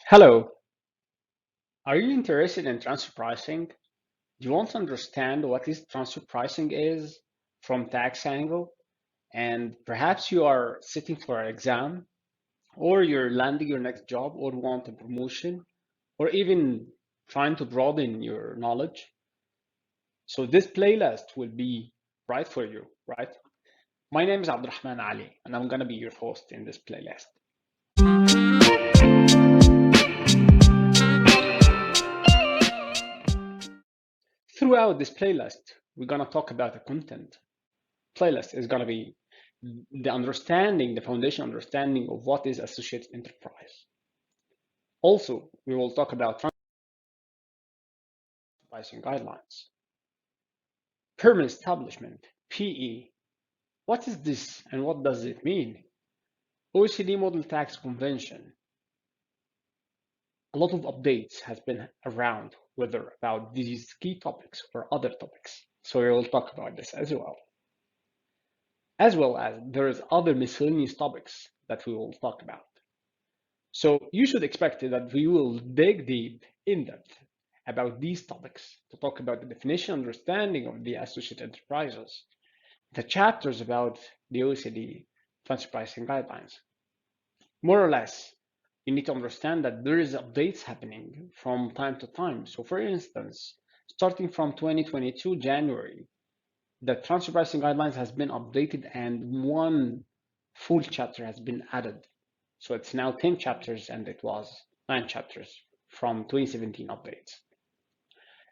Hello, are you interested in transfer pricing? Do you want to understand what is transfer pricing is from tax angle? And perhaps you are sitting for an exam, or you're landing your next job, or want a promotion, or even trying to broaden your knowledge. So this playlist will be right for you, right? My name is Abdelrahman Ali, and I'm gonna be your host in this playlist. Throughout this playlist, we're gonna talk about the content. Playlist is gonna be the foundation understanding of what is associated enterprise. Also, we will talk about pricing guidelines. Permanent establishment, PE. What is this and what does it mean? OECD Model Tax Convention. A lot of updates has been around, whether about these key topics or other topics. So we will talk about this as well. As well as there is other miscellaneous topics that we will talk about. So you should expect that we will dig deep in depth about these topics to talk about the definition and understanding of the associated enterprises, the chapters about the OECD transfer pricing guidelines. More or less, you need to understand that there is updates happening from time to time. So for instance, starting from 2022 January, the transfer pricing guidelines has been updated and one full chapter has been added. So it's now 10 chapters and it was 9 chapters from 2017 updates.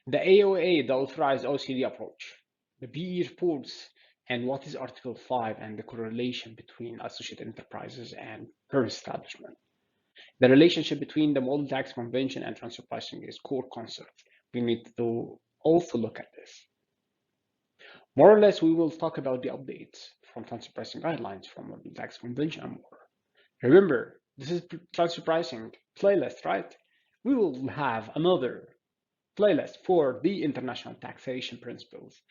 The AOA, the authorized OECD approach, the BE reports, and what is Article 5 and the correlation between associated enterprises and per establishment. The relationship between the Model Tax Convention and transfer pricing is core concept. We need to also look at this. More or less, we will talk about the updates from transfer pricing guidelines from Model Tax Convention and more. Remember, this is transfer pricing playlist, right? We will have another playlist for the international taxation principles.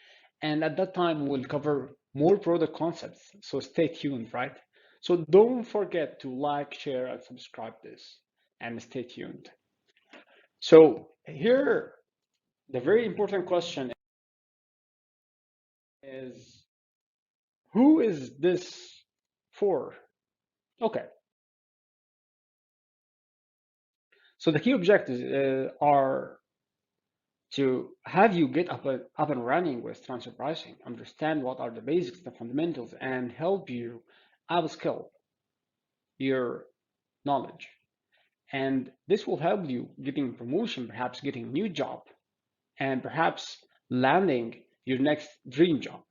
And at that time, we'll cover more broader concepts. So stay tuned, right? So don't forget to like, share, and subscribe this and stay tuned. So here, the very important question is, who is this for? Okay. So the key objectives are to have you get up and running with transfer pricing, understand what are the basics, the fundamentals, and help you upskill your knowledge. And this will help you getting promotion, perhaps getting a new job, and perhaps landing your next dream job.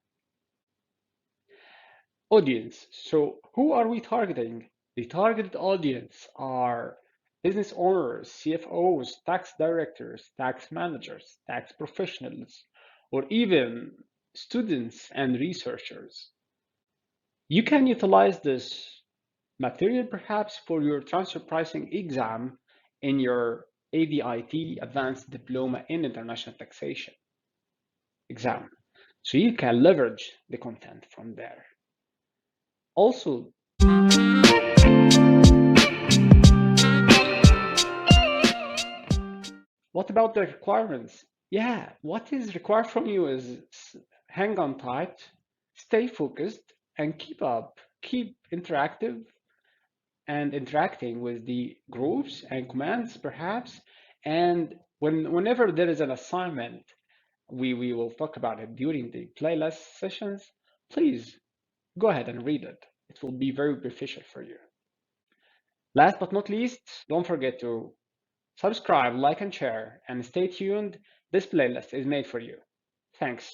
Audience. So who are we targeting? The targeted audience are business owners, CFOs, tax directors, tax managers, tax professionals, or even students and researchers. You can utilize this material perhaps for your transfer pricing exam in your ADIT Advanced Diploma in International Taxation exam. So you can leverage the content from there. Also, what about the requirements? Yeah, what is required from you is hang on tight, stay focused, and keep interactive and interacting with the groups and commands perhaps. And whenever there is an assignment, we will talk about it during the playlist sessions. Please go ahead and read it. It will be very beneficial for you. Last but not least, don't forget to subscribe, like, and share, and stay tuned. This playlist is made for you. Thanks.